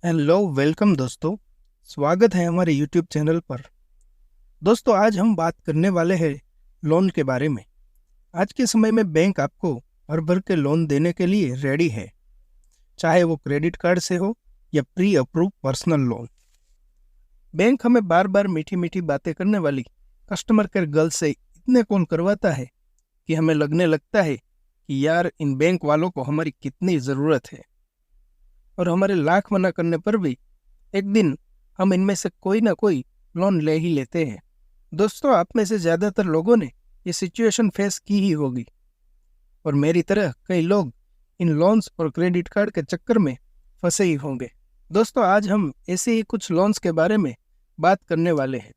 Hello welcome दोस्तों। स्वागत है हमारे यूट्यूब चैनल पर। दोस्तों आज हम बात करने वाले हैं लोन के बारे में। आज के समय में बैंक आपको हर भर के लोन देने के लिए रेडी है, चाहे वो क्रेडिट कार्ड से हो या pre approve personal loan. Bank हमें बार बार मीठी मीठी बातें करने वाली कस्टमर केयर गर्ल से इतने कॉल करवाता है कि हमें लगने लगता है कि यार इन बैंक वालों को हमारी कितनी ज़रूरत है। और हमारे लाख मना करने पर भी एक दिन हम इनमें से कोई ना कोई लोन ले ही लेते हैं। दोस्तों आप में से ज़्यादातर लोगों ने ये सिचुएशन फेस की ही होगी और मेरी तरह कई लोग इन लोन्स और क्रेडिट कार्ड के चक्कर में फंसे ही होंगे। दोस्तों आज हम ऐसे ही कुछ लोन्स के बारे में बात करने वाले हैं।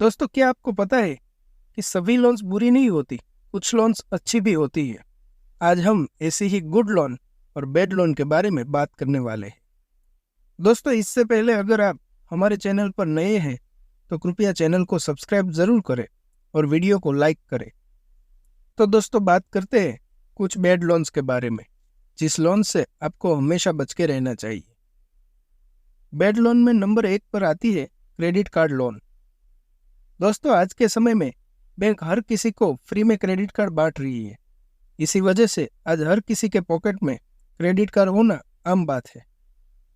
दोस्तों क्या आपको पता है कि सभी लोन्स बुरी नहीं होती, कुछ लोन्स अच्छी भी होती है। आज हम ऐसे ही गुड लोन और बैड लोन के बारे में बात करने वाले हैं। दोस्तों इससे पहले अगर आप हमारे चैनल पर नए हैं तो कृपया चैनल को सब्सक्राइब जरूर करें और वीडियो को लाइक करें। तो दोस्तों बात करते हैं कुछ बैड लोन्स के बारे में, जिस लोन से आपको हमेशा बच के रहना चाहिए। बैड लोन में नंबर 1 पर आती है क्रेडिट कार्ड लोन। दोस्तों आज के समय में बैंक हर किसी को फ्री में क्रेडिट कार्ड बांट रही है। इसी वजह से आज हर किसी के पॉकेट में क्रेडिट कार्ड होना आम बात है।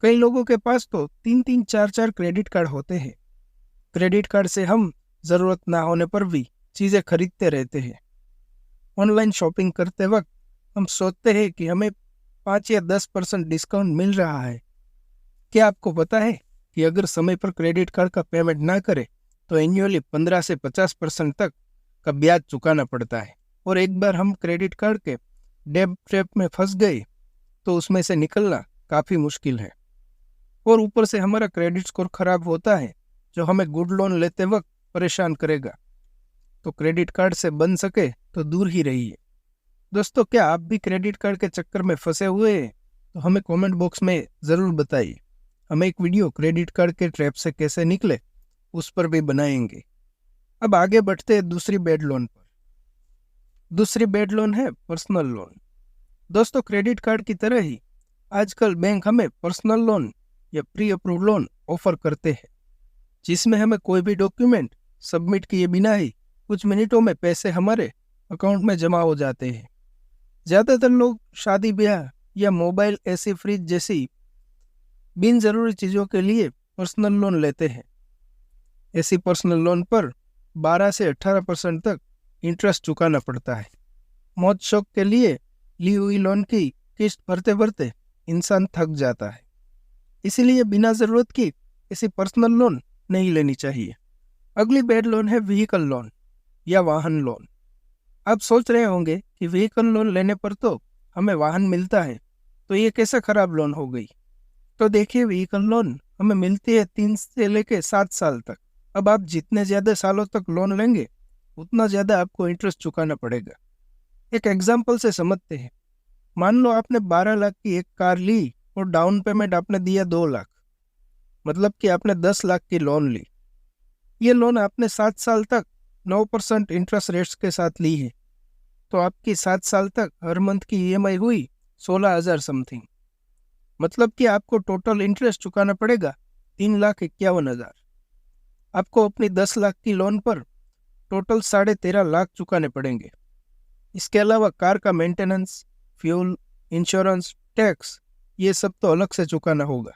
कई लोगों के पास तो 3-3, 4-4 क्रेडिट कार्ड होते हैं। क्रेडिट कार्ड से हम ज़रूरत ना होने पर भी चीज़ें खरीदते रहते हैं। ऑनलाइन शॉपिंग करते वक्त हम सोचते हैं कि हमें 5 या 10% डिस्काउंट मिल रहा है। क्या आपको पता है कि अगर समय पर क्रेडिट कार्ड का पेमेंट ना करें तो एन्युअली 15 से 50% तक का ब्याज चुकाना पड़ता है। और एक बार हम क्रेडिट कार्ड के डेब्ट ट्रैप में फंस गए तो उसमें से निकलना काफ़ी मुश्किल है। और ऊपर से हमारा क्रेडिट स्कोर खराब होता है जो हमें गुड लोन लेते वक्त परेशान करेगा। तो क्रेडिट कार्ड से बन सके तो दूर ही रहिए। दोस्तों क्या आप भी क्रेडिट कार्ड के चक्कर में फंसे हुए हैं तो हमें कमेंट बॉक्स में ज़रूर बताइए। हम एक वीडियो क्रेडिट कार्ड के ट्रैप से कैसे निकले उस पर भी बनाएंगे। अब आगे बढ़ते हैं दूसरी बैड लोन पर। दूसरी बैड लोन है पर्सनल लोन। दोस्तों क्रेडिट कार्ड की तरह ही आजकल बैंक हमें पर्सनल लोन या प्री अप्रूव लोन ऑफर करते हैं, जिसमें हमें कोई भी डॉक्यूमेंट सबमिट किए बिना ही कुछ मिनटों में पैसे हमारे अकाउंट में जमा हो जाते हैं। ज़्यादातर लोग शादी ब्याह या मोबाइल, एसी, फ्रिज जैसी बिन ज़रूरी चीज़ों के लिए पर्सनल लोन लेते हैं। ऐसी पर्सनल लोन पर 12 से 18% तक इंटरेस्ट चुकाना पड़ता है। मौज शौक के लिए ली हुई लोन की किस्त भरते भरते इंसान थक जाता है। इसीलिए बिना ज़रूरत की ऐसी पर्सनल लोन नहीं लेनी चाहिए। अगली बैड लोन है व्हीकल लोन या वाहन लोन। आप सोच रहे होंगे कि व्हीकल लोन लेने पर तो हमें वाहन मिलता है, तो ये कैसे खराब लोन हो गई। तो देखिए व्हीकल लोन हमें मिलती है 3 से लेकर 7 साल तक। अब आप जितने ज़्यादा सालों तक लोन लेंगे उतना ज़्यादा आपको इंटरेस्ट चुकाना पड़ेगा। एक एग्जाम्पल से समझते हैं। मान लो आपने 12 लाख की एक कार ली और डाउन पेमेंट आपने दिया 2 लाख, मतलब कि आपने 10 लाख की लोन ली। ये लोन आपने 7 साल तक 9% इंटरेस्ट रेट्स के साथ ली है। तो आपकी 7 साल तक हर मंथ की ईएमआई हुई 16,000 समथिंग। मतलब कि आपको टोटल इंटरेस्ट चुकाना पड़ेगा 3,51,000। आपको अपनी 10 लाख की लोन पर टोटल 13.5 लाख चुकाने पड़ेंगे। इसके अलावा कार का मेंटेनेंस, फ्यूल, इंश्योरेंस, टैक्स, ये सब तो अलग से चुकाना होगा।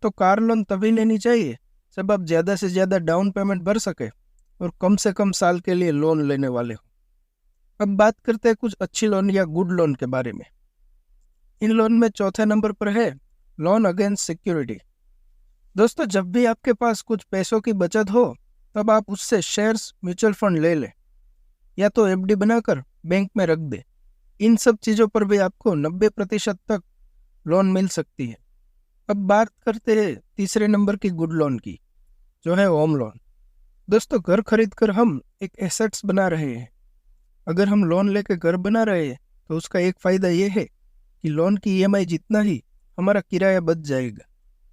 तो कार लोन तभी लेनी चाहिए जब आप ज़्यादा से ज़्यादा डाउन पेमेंट भर सके और कम से कम साल के लिए लोन लेने वाले हो। अब बात करते हैं कुछ अच्छी लोन या गुड लोन के बारे में। इन लोन में चौथे नंबर पर है लोन अगेंस्ट सिक्योरिटी। दोस्तों जब भी आपके पास कुछ पैसों की बचत हो तब आप उससे शेयर्स, म्यूचुअल फंड ले लें या तो एफडी बनाकर बैंक में रख दें। इन सब चीज़ों पर भी आपको 90% तक लोन मिल सकती है। अब बात करते हैं तीसरे नंबर की गुड लोन की, जो है होम लोन। दोस्तों घर खरीद कर हम एक एसेट्स बना रहे हैं। अगर हम लोन लेकर घर बना रहे हैं तो उसका एक फ़ायदा ये है कि लोन की ईएमआई जितना ही हमारा किराया बच जाएगा।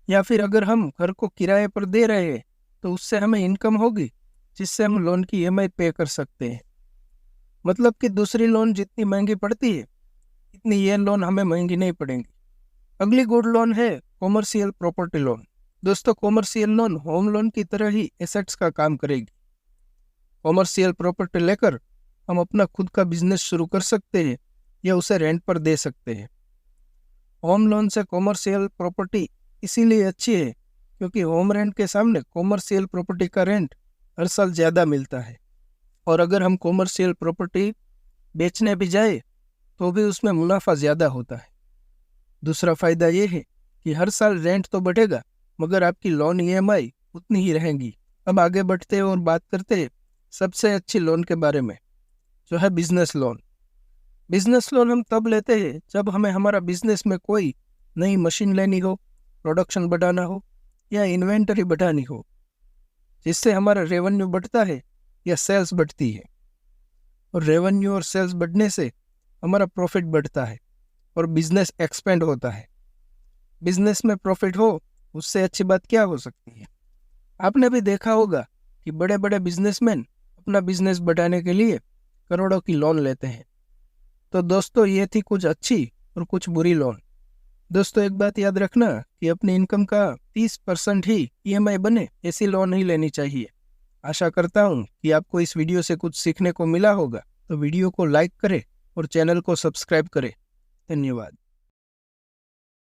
या फिर अगर हम घर को किराए पर दे रहे हैं तो उससे हमें इनकम होगी जिससे हम लोन की ईएमआई पे कर सकते हैं। मतलब कि दूसरी लोन जितनी महंगी पड़ती है इतनी ये लोन हमें महंगी नहीं पड़ेंगी। अगली गुड लोन है कॉमर्शियल प्रॉपर्टी लोन। दोस्तों, कॉमर्शियल लोन होम लोन की तरह ही एसेट्स का काम करेगी। कॉमर्शियल प्रॉपर्टी लेकर हम अपना खुद का बिजनेस शुरू कर सकते हैं या उसे रेंट पर दे सकते हैं। होम लोन से कॉमर्शियल प्रॉपर्टी इसीलिए अच्छी है क्योंकि होम रेंट के सामने कॉमर्शियल प्रॉपर्टी का रेंट हर साल ज़्यादा मिलता है, और अगर हम कॉमर्शियल प्रॉपर्टी बेचने भी जाए तो भी उसमें मुनाफा ज़्यादा होता है। दूसरा फ़ायदा ये है कि हर साल रेंट तो बढ़ेगा मगर आपकी लोन ईएमआई उतनी ही रहेंगी। अब आगे बढ़ते हैं और बात करते हैं सबसे अच्छी लोन के बारे में, जो है बिजनेस लोन। बिजनेस लोन हम तब लेते हैं जब हमें हमारा बिजनेस में कोई नई मशीन लेनी हो, प्रोडक्शन बढ़ाना हो या इन्वेंटरी बढ़ानी हो, जिससे हमारा रेवेन्यू बढ़ता है या सेल्स बढ़ती है। और रेवेन्यू और सेल्स बढ़ने से हमारा प्रॉफिट बढ़ता है और बिजनेस एक्सपेंड होता है। बिजनेस में प्रॉफिट हो, उससे अच्छी बात क्या हो सकती है। आपने भी देखा होगा कि बड़े बड़े बिजनेसमैन अपना बिजनेस बढ़ाने के लिए करोड़ों की लोन लेते हैं। तो दोस्तों, ये थी कुछ अच्छी और कुछ बुरी लोन। दोस्तों, एक बात याद रखना कि अपनी इनकम का 30% ही ईएमआई बने ऐसी लोन नहीं लेनी चाहिए। आशा करता हूँ कि आपको इस वीडियो से कुछ सीखने को मिला होगा। तो वीडियो को लाइक करें और चैनल को सब्सक्राइब करें। धन्यवाद।